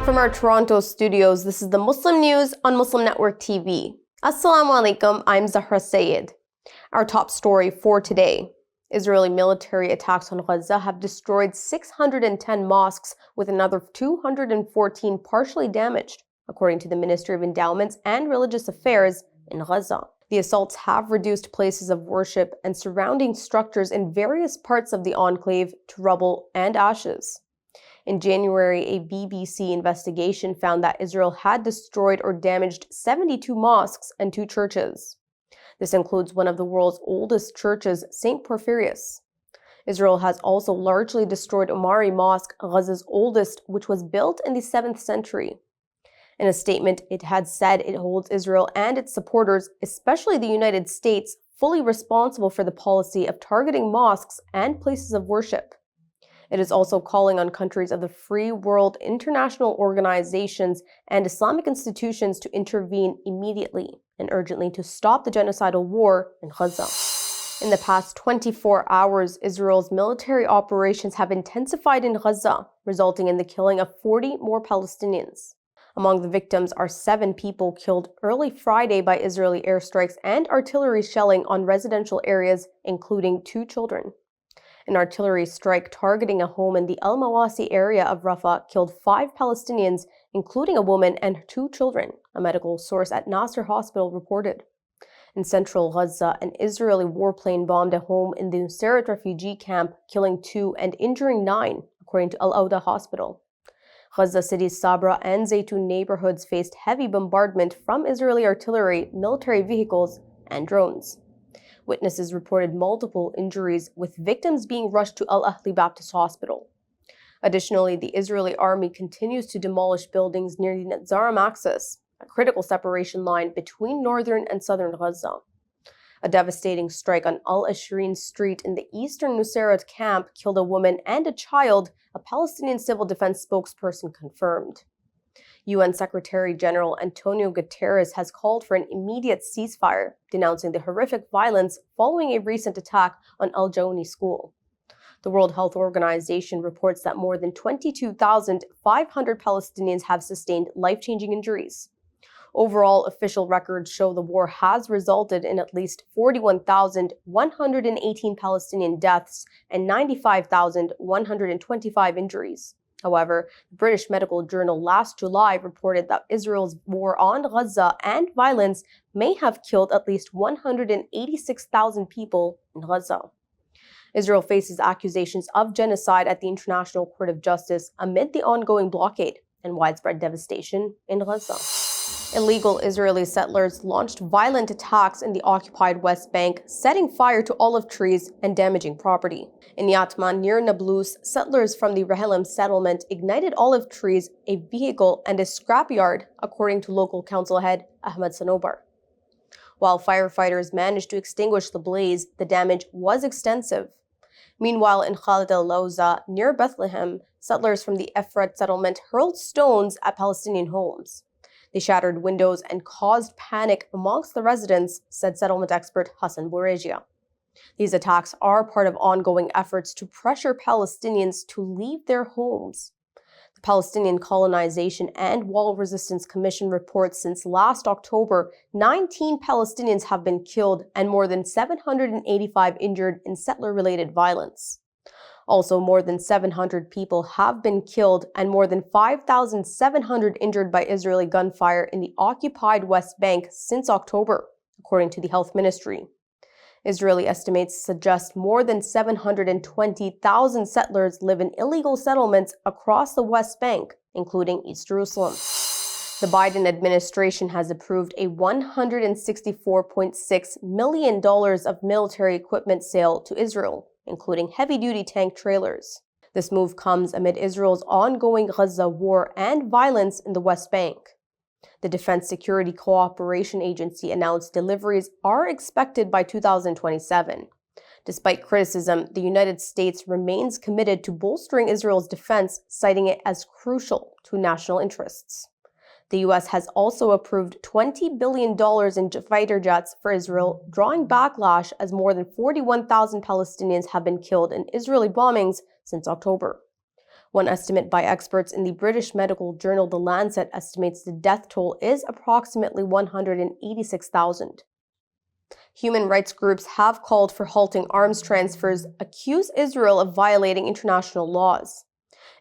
From our Toronto studios, this is the Muslim News on Muslim Network TV. Assalamu alaikum, I'm Zahra Syed. Our top story for today. Israeli military attacks on Gaza have destroyed 610 mosques with another 214 partially damaged, according to the Ministry of Endowments and Religious Affairs in Gaza. The assaults have reduced places of worship and surrounding structures in various parts of the enclave to rubble and ashes. In January, a BBC investigation found that Israel had destroyed or damaged 72 mosques and 2 churches. This includes one of the world's oldest churches, St. Porphyrius. Israel has also largely destroyed Omari Mosque, Gaza's oldest, which was built in the 7th century. In a statement, it had said it holds Israel and its supporters, especially the United States, fully responsible for the policy of targeting mosques and places of worship. It is also calling on countries of the free world, international organizations, and Islamic institutions to intervene immediately and urgently to stop the genocidal war in Gaza. In the past 24 hours, Israel's military operations have intensified in Gaza, resulting in the killing of 40 more Palestinians. Among the victims are 7 people killed early Friday by Israeli airstrikes and artillery shelling on residential areas, including 2 children. An artillery strike targeting a home in the Al Mawasi area of Rafah killed 5 Palestinians, including a woman and 2 children, a medical source at Nasser Hospital reported. In central Gaza, an Israeli warplane bombed a home in the Nuseirat refugee camp, killing 2 and injuring 9, according to Al Auda Hospital. Gaza City's Sabra and Zaytun neighborhoods faced heavy bombardment from Israeli artillery, military vehicles, and drones. Witnesses reported multiple injuries, with victims being rushed to Al Ahli Baptist Hospital. Additionally, the Israeli army continues to demolish buildings near the Netzarim axis, a critical separation line between northern and southern Gaza. A devastating strike on Al Ashrin Street in the eastern Nuseirat camp killed a woman and a child, a Palestinian civil defense spokesperson confirmed. UN Secretary General Antonio Guterres has called for an immediate ceasefire, denouncing the horrific violence following a recent attack on Al Jawni school. The World Health Organization reports that more than 22,500 Palestinians have sustained life-changing injuries. Overall, official records show the war has resulted in at least 41,118 Palestinian deaths and 95,125 injuries. However, the British medical journal last July reported that Israel's war on Gaza and violence may have killed at least 186,000 people in Gaza. Israel faces accusations of genocide at the International Court of Justice amid the ongoing blockade and widespread devastation in Gaza. Illegal Israeli settlers launched violent attacks in the occupied West Bank, setting fire to olive trees and damaging property. In Yatman, near Nablus, settlers from the Rehelem settlement ignited olive trees, a vehicle, and a scrapyard, according to local council head Ahmed Sanobar. While firefighters managed to extinguish the blaze, the damage was extensive. Meanwhile, in Khalid al-Lawza, near Bethlehem, settlers from the Efrat settlement hurled stones at Palestinian homes. They shattered windows and caused panic amongst the residents, said settlement expert Hassan Bourejia. These attacks are part of ongoing efforts to pressure Palestinians to leave their homes. The Palestinian Colonization and Wall Resistance Commission reports since last October, 19 Palestinians have been killed and more than 785 injured in settler-related violence. Also, more than 700 people have been killed and more than 5,700 injured by Israeli gunfire in the occupied West Bank since October, according to the Health Ministry. Israeli estimates suggest more than 720,000 settlers live in illegal settlements across the West Bank, including East Jerusalem. The Biden administration has approved a $164.6 million of military equipment sale to Israel, including heavy-duty tank trailers. This move comes amid Israel's ongoing Gaza war and violence in the West Bank. The Defense Security Cooperation Agency announced deliveries are expected by 2027. Despite criticism, the United States remains committed to bolstering Israel's defense, citing it as crucial to national interests. The U.S. has also approved $20 billion in fighter jets for Israel, drawing backlash as more than 41,000 Palestinians have been killed in Israeli bombings since October. One estimate by experts in the British medical journal The Lancet estimates the death toll is approximately 186,000. Human rights groups have called for halting arms transfers, accuse Israel of violating international laws.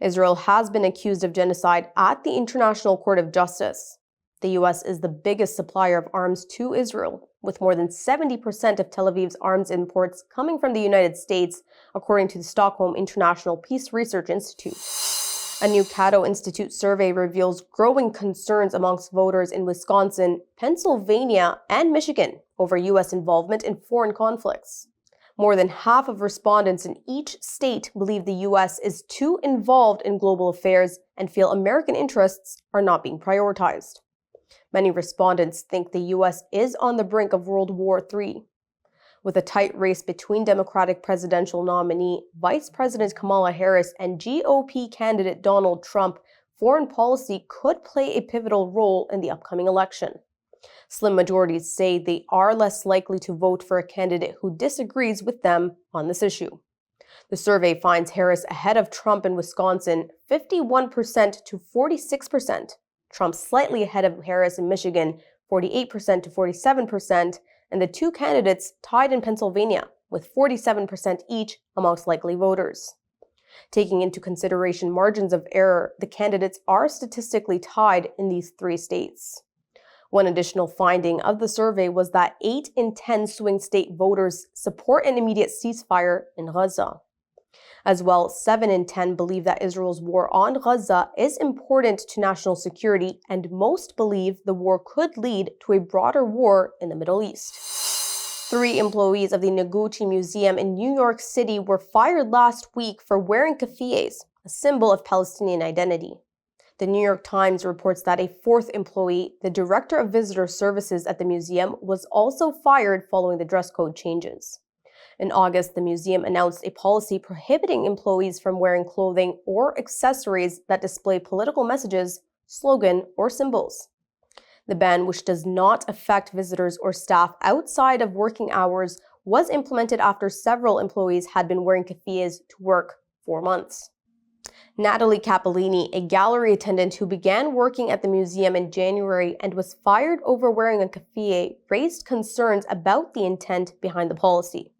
Israel has been accused of genocide at the International Court of Justice. The U.S. is the biggest supplier of arms to Israel, with more than 70% of Tel Aviv's arms imports coming from the United States, according to the Stockholm International Peace Research Institute. A new Cato Institute survey reveals growing concerns amongst voters in Wisconsin, Pennsylvania, and Michigan over U.S. involvement in foreign conflicts. More than half of respondents in each state believe the U.S. is too involved in global affairs and feel American interests are not being prioritized. Many respondents think the U.S. is on the brink of World War III. With a tight race between Democratic presidential nominee Vice President Kamala Harris and GOP candidate Donald Trump, foreign policy could play a pivotal role in the upcoming election. Slim majorities say they are less likely to vote for a candidate who disagrees with them on this issue. The survey finds Harris ahead of Trump in Wisconsin, 51% to 46%. Trump slightly ahead of Harris in Michigan, 48% to 47%, and the two candidates tied in Pennsylvania, with 47% each amongst likely voters. Taking into consideration margins of error, the candidates are statistically tied in these three states. One additional finding of the survey was that 8 in 10 swing state voters support an immediate ceasefire in Gaza. As well, 7 in 10 believe that Israel's war on Gaza is important to national security, and most believe the war could lead to a broader war in the Middle East. 3 employees of the Noguchi Museum in New York City were fired last week for wearing keffiyehs, a symbol of Palestinian identity. The New York Times reports that a 4th employee, the director of visitor services at the museum, was also fired following the dress code changes. In August, the museum announced a policy prohibiting employees from wearing clothing or accessories that display political messages, slogan, or symbols. The ban, which does not affect visitors or staff outside of working hours, was implemented after several employees had been wearing keffiyehs to work for months. Natalie Cappellini, a gallery attendant who began working at the museum in January and was fired over wearing a keffiyeh, raised concerns about the intent behind the policy.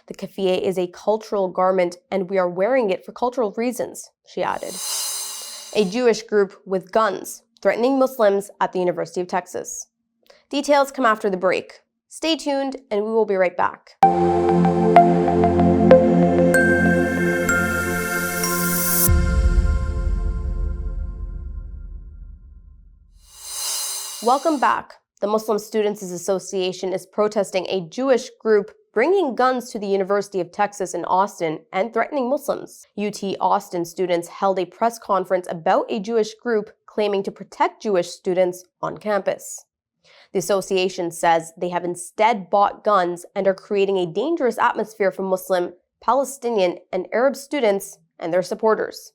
The keffiyeh is a cultural garment, and we are wearing it for cultural reasons, she added. A Jewish group with guns threatening Muslims at the University of Texas. Details come after the break. Stay tuned, and we will be right back. Welcome back. The Muslim Students Association is protesting a Jewish group bringing guns to the University of Texas in Austin and threatening Muslims. UT Austin students held a press conference about a Jewish group claiming to protect Jewish students on campus. The association says they have instead bought guns and are creating a dangerous atmosphere for Muslim, Palestinian, and Arab students and their supporters.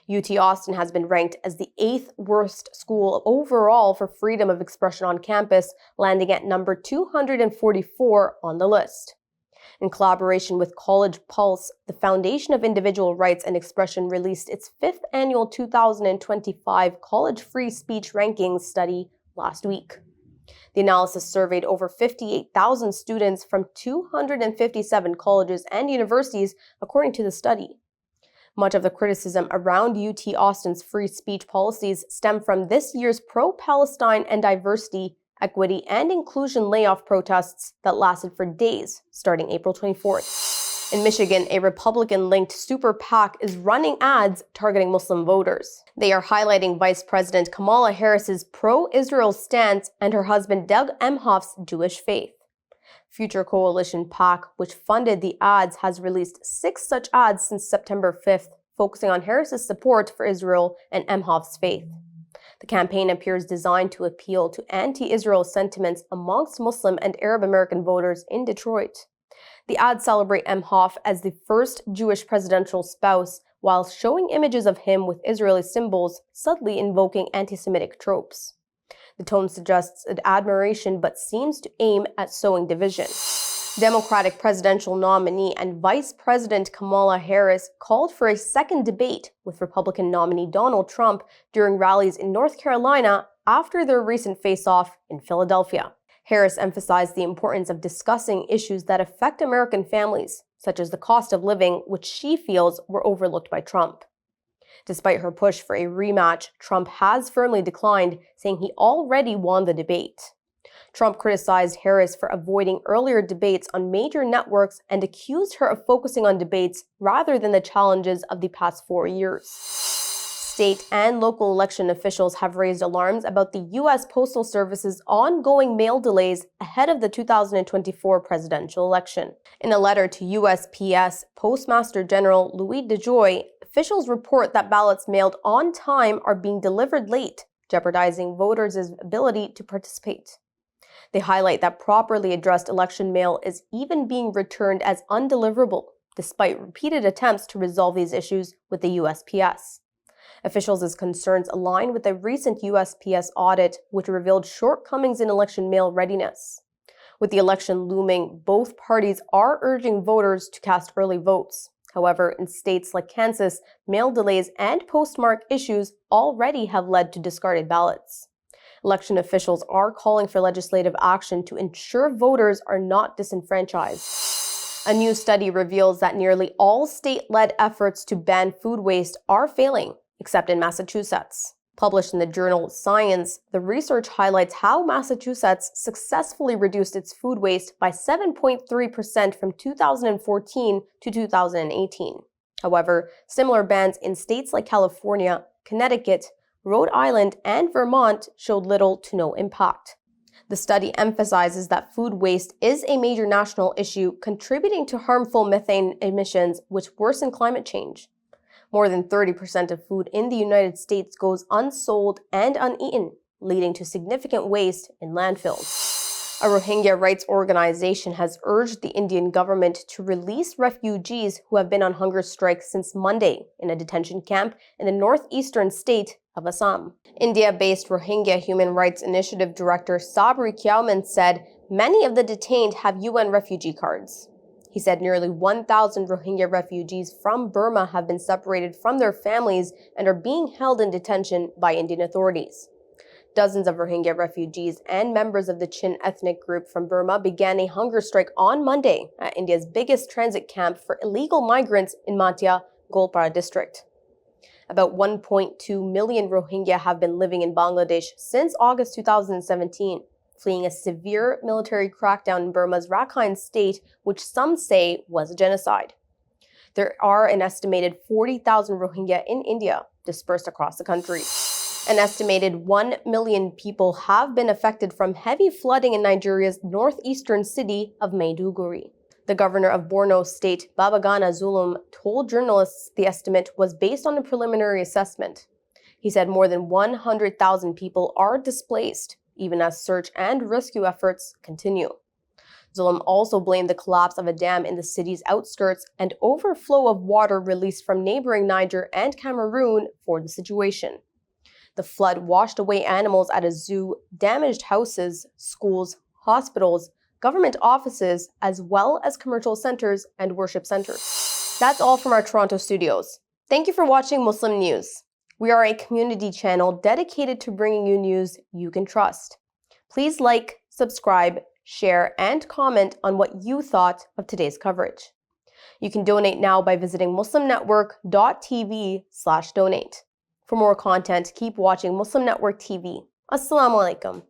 UT Austin has been ranked as the 8th worst school overall for freedom of expression on campus, landing at number 244 on the list. In collaboration with College Pulse, the Foundation of Individual Rights and Expression released its 5th annual 2025 College Free Speech Rankings study last week. The analysis surveyed over 58,000 students from 257 colleges and universities, according to the study. Much of the criticism around UT Austin's free speech policies stem from this year's pro-Palestine and diversity, equity, and inclusion layoff protests that lasted for days, starting April 24th. In Michigan, a Republican-linked super PAC is running ads targeting Muslim voters. They are highlighting Vice President Kamala Harris's pro-Israel stance and her husband Doug Emhoff's Jewish faith. Future Coalition PAC, which funded the ads, has released 6 such ads since September 5th, focusing on Harris's support for Israel and Emhoff's faith. The campaign appears designed to appeal to anti-Israel sentiments amongst Muslim and Arab American voters in Detroit. The ads celebrate Emhoff as the first Jewish presidential spouse, while showing images of him with Israeli symbols, subtly invoking anti-Semitic tropes. The tone suggests admiration but seems to aim at sowing division. Democratic presidential nominee and Vice President Kamala Harris called for a second debate with Republican nominee Donald Trump during rallies in North Carolina after their recent face-off in Philadelphia. Harris emphasized the importance of discussing issues that affect American families, such as the cost of living, which she feels were overlooked by Trump. Despite her push for a rematch, Trump has firmly declined, saying he already won the debate. Trump criticized Harris for avoiding earlier debates on major networks and accused her of focusing on debates rather than the challenges of the past 4 years. State and local election officials have raised alarms about the U.S. Postal Service's ongoing mail delays ahead of the 2024 presidential election. In a letter to USPS Postmaster General Louis DeJoy, officials report that ballots mailed on time are being delivered late, jeopardizing voters' ability to participate. They highlight that properly addressed election mail is even being returned as undeliverable, despite repeated attempts to resolve these issues with the USPS. Officials' concerns align with a recent USPS audit, which revealed shortcomings in election mail readiness. With the election looming, both parties are urging voters to cast early votes. However, in states like Kansas, mail delays and postmark issues already have led to discarded ballots. Election officials are calling for legislative action to ensure voters are not disenfranchised. A new study reveals that nearly all state-led efforts to ban food waste are failing, except in Massachusetts. Published in the journal Science, the research highlights how Massachusetts successfully reduced its food waste by 7.3% from 2014 to 2018. However, similar bans in states like California, Connecticut, Rhode Island, and Vermont showed little to no impact. The study emphasizes that food waste is a major national issue, contributing to harmful methane emissions, which worsen climate change. More than 30% of food in the United States goes unsold and uneaten, leading to significant waste in landfills. A Rohingya rights organization has urged the Indian government to release refugees who have been on hunger strike since Monday in a detention camp in the northeastern state of Assam. India-based Rohingya Human Rights Initiative Director Sabri Kyauman said many of the detained have UN refugee cards. He said nearly 1,000 Rohingya refugees from Burma have been separated from their families and are being held in detention by Indian authorities. Dozens of Rohingya refugees and members of the Chin ethnic group from Burma began a hunger strike on Monday at India's biggest transit camp for illegal migrants in Matia, Golpara district. About 1.2 million Rohingya have been living in Bangladesh since August 2017, fleeing a severe military crackdown in Burma's Rakhine state, which some say was a genocide. There are an estimated 40,000 Rohingya in India, dispersed across the country. An estimated 1 million people have been affected from heavy flooding in Nigeria's northeastern city of Maiduguri. The governor of Borno State, Babagana Zulum, told journalists the estimate was based on a preliminary assessment. He said more than 100,000 people are displaced, even as search and rescue efforts continue. Zulum also blamed the collapse of a dam in the city's outskirts and overflow of water released from neighboring Niger and Cameroon for the situation. The flood washed away animals at a zoo, damaged houses, schools, hospitals, government offices, as well as commercial centers and worship centers. That's all from our Toronto studios. Thank you for watching Muslim News. We are a community channel dedicated to bringing you news you can trust. Please like, subscribe, share, and comment on what you thought of today's coverage. You can donate now by visiting muslimnetwork.tv/donate. For more content, keep watching Muslim Network TV. Assalamu alaikum.